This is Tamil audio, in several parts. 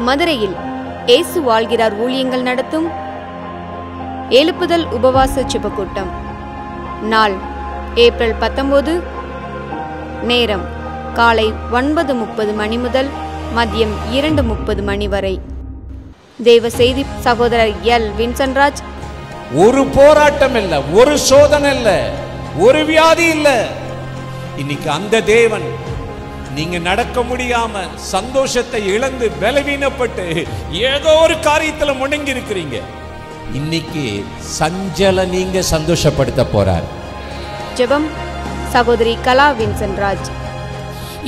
மதுரையில் இயேசு வாழ்கிறார் ஊழியங்கள் நடத்தும் எழுப்புதல் உபவாச ஜெபக்கூட்டம். நாள் ஏப்ரல் 19. நேரம் காலை 9:30 மணி முதல் மதியம் 2:30 மணி வரை. தேவ செய்தி சகோதரர் எல் வின்சன்ராஜ். ஒரு போராட்டம் இல்ல, ஒரு சோதனை இல்ல, ஒரு வியாதி இல்ல. இன்னைக்கு அந்த தேவன் நீங்க நடக்க முடியாம சந்தோஷத்தை இழந்து பலவீனப்பட்டு ஏதோ ஒரு காரியத்துல முடங்கி இருக்கிறீங்க, இன்னைக்கு சஞ்சல நீங்க சந்தோஷப்படுத்த போறார். ஜெபம் சகோதரி கலா வின்சன்ராஜ்.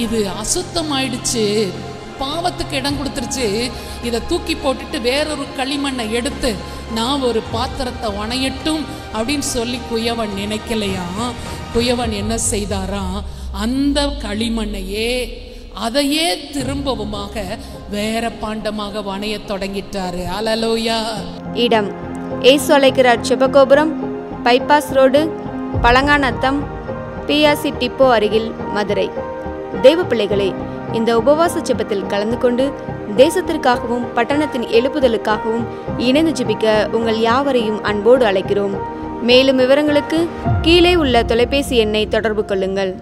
இது அசுத்தமாயிடுச்சு, பாவத்துக்கு இடம் கொடுத்துருச்சு, இதை தூக்கி போட்டுட்டு வேறொரு களிமண்ணை எடுத்து நான் ஒரு பாத்திரத்தை உணையட்டும் அப்படின்னு சொல்லி குயவன் நினைக்கலையா. குயவன் என்ன செய்தாரா, அந்த களிமண்ணையே அதையே திரும்பவுமாக வேற பாண்டமாக வணைய தொடங்கிட்டாரு. அல்லேலூயா. இடம் இயேசு அழைக்கிறார் Jebagopuram, bypass road, Palanganatham, PRC depot அருகில், மதுரை. தேவ பிள்ளைகளே, இந்த உபவாச ஜெபத்தில் கலந்து கொண்டு தேசத்திற்காகவும் பட்டணத்தின் எழுப்புதலுக்காகவும் இணைந்து ஜெபிக்க உங்கள் யாவரையும் அன்போடு அழைக்கிறோம். மேலும் விவரங்களுக்கு கீழே உள்ள தொலைபேசி எண்ணை தொடர்பு கொள்ளுங்கள்.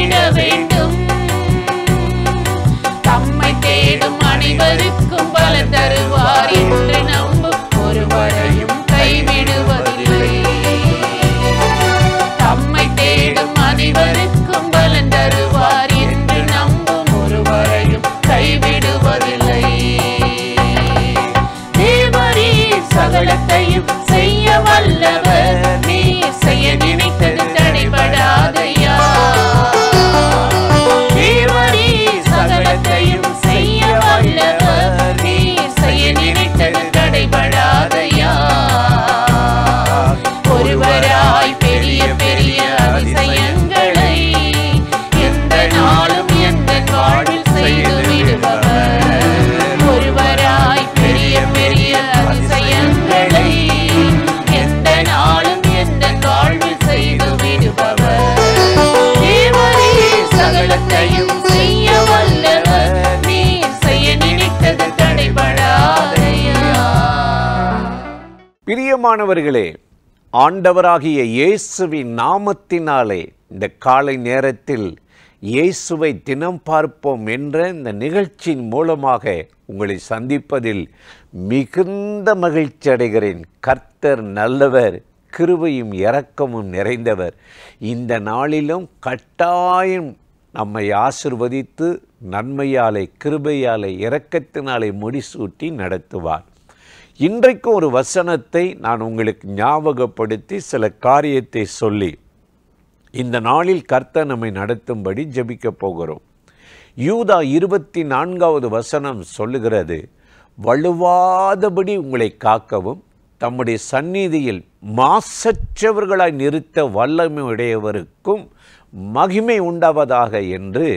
கைவிட வேண்டும். தம்மை தேடும் அனைவருக்கும் பலன் தருவார் என்று நம்பும் ஒருவரையும் கைவிடுவதில்லை. தம்மை தேடும் அனைவருக்கும் பலன் தருவார் என்று நம்பும் ஒருவரையும் கைவிடுவதில்லை. தேவரே சகலத்தையும் செய்ய வல்லவர், நீர் செய்ய நினைத்தது தடைபடாதையா. தேவரே சகலத்தையும் செய்ய வல்லவர், நீர் செய்ய நினைத்தது தடைபடாதையா. ஒருவராய் பெரிய பெரிய அதிசயங்களை எந்த நாளும் எந்த வாழ்வில் செய்து விடுபவர். ஒருவராய் பெரிய பெரிய அதிசயங்களை எந்த நாளும் எந்த வாழ்வில் செய்து விடுபவர். தேவரே சகலத்தையும் செய்ய வல்லவர், நீர் செய்ய நினைத்தது தடைபடாதையா. பிரியமானவர்களே, ஆண்டவராகிய இயேசுவின் நாமத்தினாலே இந்த காலை நேரத்தில் இயேசுவை தினம் பார்ப்போம் என்ற இந்த நிகழ்ச்சியின் மூலமாக உங்களை சந்திப்பதில் மிகுந்த மகிழ்ச்சி அடைகிறேன். கர்த்தர் நல்லவர், கிருபையும் இரக்கமும் நிறைந்தவர். இந்த நாளிலும் கட்டாயம் நம்மை ஆசிர்வதித்து நன்மையாலே, கிருபையாலே, இரக்கத்தினாலே முடிசூட்டி நடத்துவார். இன்றைக்கு ஒரு வசனத்தை நான் உங்களுக்கு ஞாபகப்படுத்தி சில காரியத்தை சொல்லி இந்த நாளில் கர்த்தர் நம்மை நடத்தும்படி ஜெபிக்கப் போகிறோம். யூதா 24வது வசனம் சொல்லுகிறது, வலுவாதபடி உங்களை காக்கவும் தம்முடைய சந்நிதியில் மாசற்றவர்களாய் நிறுத்த வல்லமையுடையவருக்கும் மகிமை உண்டாவதாக என்று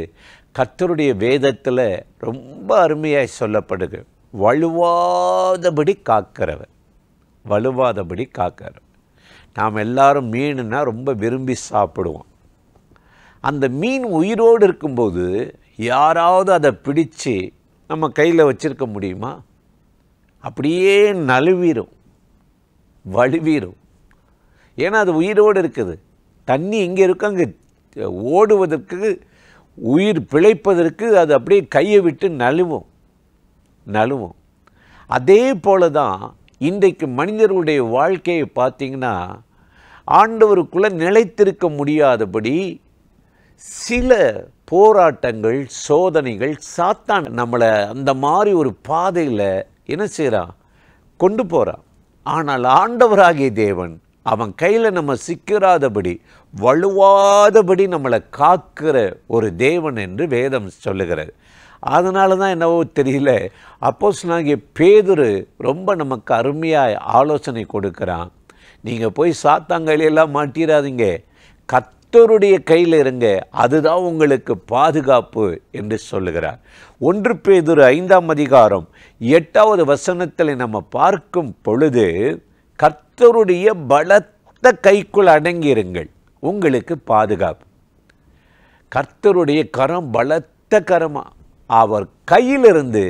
கர்த்தருடைய வேதத்தில் ரொம்ப அருமையாய் சொல்லப்படுகிறது. வலுவாதபடி காக்கிறவர், வலுவாதபடி காக்கிறவர். நாம் எல்லாரும் மீனுன்னா ரொம்ப விரும்பி சாப்பிடுவோம். அந்த மீன் உயிரோடு இருக்கும்போது யாராவது அதை பிடிச்சு நம்ம கையில் வச்சிருக்க முடியுமா? அப்படியே நழுவிடும், வலுவிடும். ஏன்னா அது உயிரோடு இருக்குது. தண்ணி இங்கே இருக்கு, அங்கே ஓடுவதற்கு, உயிர் பிழைப்பதற்கு அது அப்படியே கையை விட்டு நழுவும். அதே போல தான் இன்றைக்கு மனிதர்களுடைய வாழ்க்கையை பார்த்தீங்கன்னா, ஆண்டவருக்குள்ளே நிலைத்திருக்க முடியாதபடி சில போராட்டங்கள், சோதனைகள், சாத்தான் நம்மளை அந்த மாதிரி ஒரு பாதையில் என்ன செய்கிறான், கொண்டு போகிறான். ஆனால் ஆண்டவராகிய தேவன் அவன் கையில் நம்ம சிக்கிறாதபடி, வலுவாதபடி நம்மளை காக்கிற ஒரு தேவன் என்று வேதம் சொல்லுகிறது. அதனால தான் என்னவோ தெரியல, அப்போஸ்தலனாகிய பேதுரு ரொம்ப நமக்கு அருமையாக ஆலோசனை கொடுக்குறான். நீங்கள் போய் சாத்தான் கையிலெல்லாம் மாட்டிடாதீங்க, கர்த்தருடைய கையில் இருங்க, அதுதான் உங்களுக்கு பாதுகாப்பு என்று சொல்லுகிறார். 1 பேதுரு 5ஆம் அதிகாரம் 8வது வசனத்தில் நம்ம பார்க்கும் பொழுது, கர்த்தருடைய பலத்த கைக்குள் அடங்கியிருங்கள், உங்களுக்கு பாதுகாப்பு. கர்த்தருடைய கரம் பலத்த கரமா, அவர் கையிலிருந்து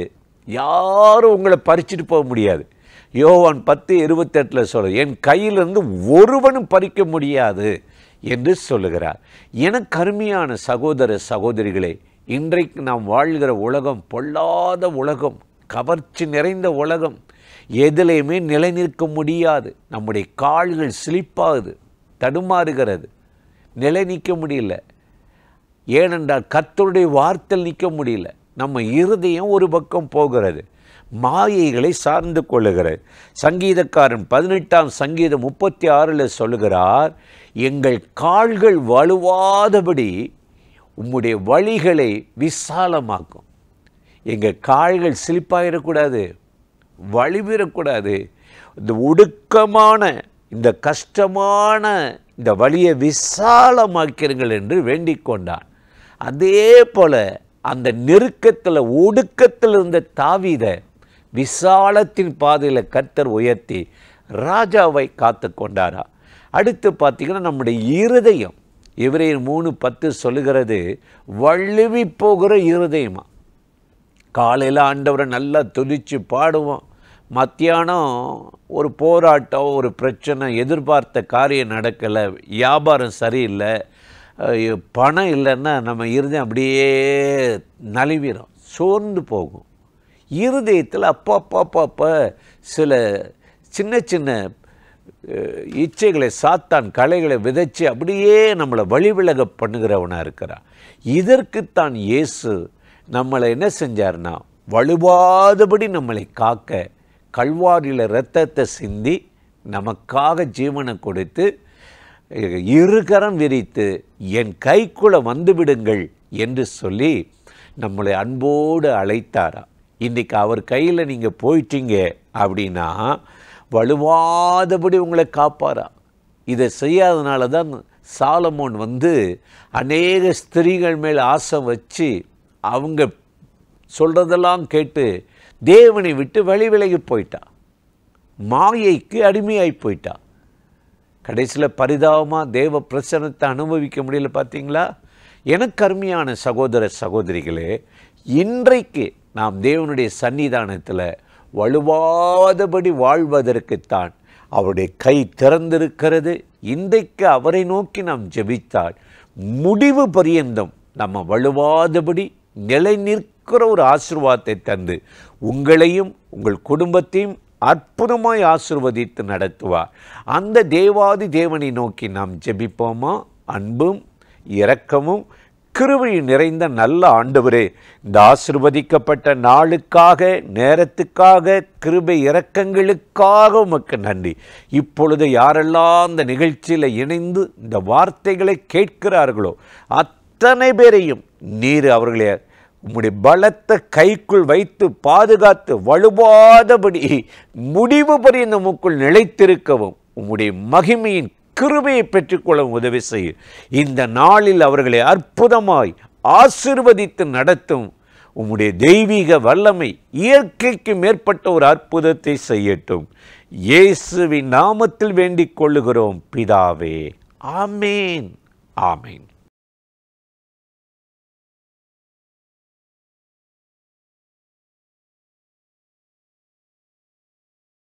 யாரும் உங்களை பறிச்சுட்டு போக முடியாது. யோவான் 10:28 சொல்ல, என் கையிலிருந்து ஒருவனும் பறிக்க முடியாது என்று சொல்லுகிறார். எனக்கு அருமையான சகோதர சகோதரிகளே, இன்றைக்கு நாம் வாழ்கிற உலகம் பொல்லாத உலகம், கவர்ச்சி நிறைந்த உலகம். எதிலையுமே நிலை நிற்க முடியாது. நம்முடைய கால்கள் சிலிப்பாகுது, தடுமாறுகிறது, நிலை நிற்க முடியல. ஏனென்றால் கர்த்தருடைய வார்த்தையில் நிற்க முடியல. நம்ம இருதயம் ஒரு பக்கம் போகிறது, மாயைகளை சார்ந்து கொள்ளுகிறது. சங்கீதக்காரன் 18ஆம் சங்கீதம் 36 சொல்லுகிறார், எங்கள் கால்கள் வலுவாதபடி உம்முடைய வழிகளை விசாலமாக்கும். எங்கள் கால்கள் சிலிப்பாயிடக்கூடாது, வலிவிடக்கூடாது. இந்த ஒடுக்கமான, இந்த கஷ்டமான இந்த வழியை விசாலமாக்கிறீர்கள் என்று வேண்டிக் கொண்டான். அதே போல அந்த நெருக்கத்தில், ஒடுக்கத்தில் இருந்த தாவீதை விசாலத்தின் பாதையில் கர்த்தர் உயர்த்தி ராஜாவை காத்து கொண்டாரா. அடுத்து பார்த்திங்கன்னா நம்முடைய இருதயம், எபிரேயர் 3:10 சொல்லுகிறது, வழுவி போகிற இருதயமா. காலையில் ஆண்டவரை நல்லா துதித்து பாடுவோம், மத்தியானம் ஒரு போராட்டம், ஒரு பிரச்சனை, எதிர்பார்த்த காரியம் நடக்கலை, வியாபாரம் சரியில்லை, பணம் இல்லைன்னா நம்ம இருதயம் அப்படியே நலிவிடும், சோர்ந்து போகும். இருதயத்தில் அப்பப்போ சில சின்ன சின்ன இச்சைகளை, சாத்தான் கலைகளை விதைச்சி அப்படியே நம்மளை வழிவிலக பண்ணுகிறவனாக இருக்கிறான். இதற்குத்தான் இயேசு நம்மளை என்ன செஞ்சார்னா, வலுவாதபடி நம்மளை காக்க கல்வாரியில் இரத்தத்தை சிந்தி நமக்காக ஜீவனை கொடுத்து இருகரம் விரித்து என் கைக்குள்ளே வந்து விடுங்கள் என்று சொல்லி நம்மளை அன்போடு அழைத்தாரா. இன்றைக்கி அவர் கையில் நீங்கள் போயிட்டீங்க அப்படின்னா வலுவாதபடி உங்களை காப்பாரா. இதை செய்யாதனால தான் சாலமோன் அநேக ஸ்திரீகள் மேல் ஆசை வச்சு அவங்க சொல்கிறதெல்லாம் கேட்டு தேவனை விட்டு விலகி போயிட்டா, மாயைக்கு அடிமையாகி போயிட்டா. கடைசியில் பரிதாபமாக தேவ பிரசன்னத்தை அனுபவிக்க முடியல. பார்த்தீங்களா? எனக்கு அருமையான சகோதர சகோதரிகளே, இன்றைக்கு நாம் தேவனுடைய சன்னிதானத்தில் வலுவாதபடி வாழ்வதற்குத்தான் அவருடைய கை திறந்திருக்கிறது. இன்றைக்கு அவரை நோக்கி நாம் ஜெபித்தால் முடிவு பரியந்தம் நம்ம வலுவாதபடி நிலை நிற்கிற ஒரு ஆசீர்வாதத்தை தந்து உங்களையும் உங்கள் குடும்பத்தையும் அற்புதமாய் ஆசீர்வதித்து நடத்துவார். அந்த தேவாதி தேவனை நோக்கி நாம் ஜெபிப்போமா? அன்பும் இரக்கமும் கிருபையும் நிறைந்த நல்ல ஆண்டவரே, இந்த ஆசீர்வதிக்கப்பட்ட நாளுக்காக, நேரத்துக்காக, கிருபை இரக்கங்களுக்காக உமக்கு நன்றி. இப்பொழுது யாரெல்லாம் இந்த நிகழ்ச்சியில் இணைந்து இந்த வார்த்தைகளை கேட்கிறார்களோ அத்தனை பேரையும் நீர் அவர்களே உம்முடைய பலத்த கைக்குள் வைத்து பாதுகாத்து வலுவாதபடி முடிவு பரியந்த உமக்குள் நிலைத்திருக்கவும் உம்முடைய மகிமையின் கிருபையை பெற்றுக்கொள்ள உதவி செய்யும். இந்த நாளில் அவர்களை அற்புதமாய் ஆசீர்வதித்து நடத்தும் உம்முடைய தெய்வீக வல்லமை இயற்கைக்கு மேற்பட்ட ஒரு அற்புதத்தை செய்யட்டும். இயேசுவின் நாமத்தில் வேண்டிக் கொள்ளுகிறோம் பிதாவே. ஆமேன், ஆமேன்.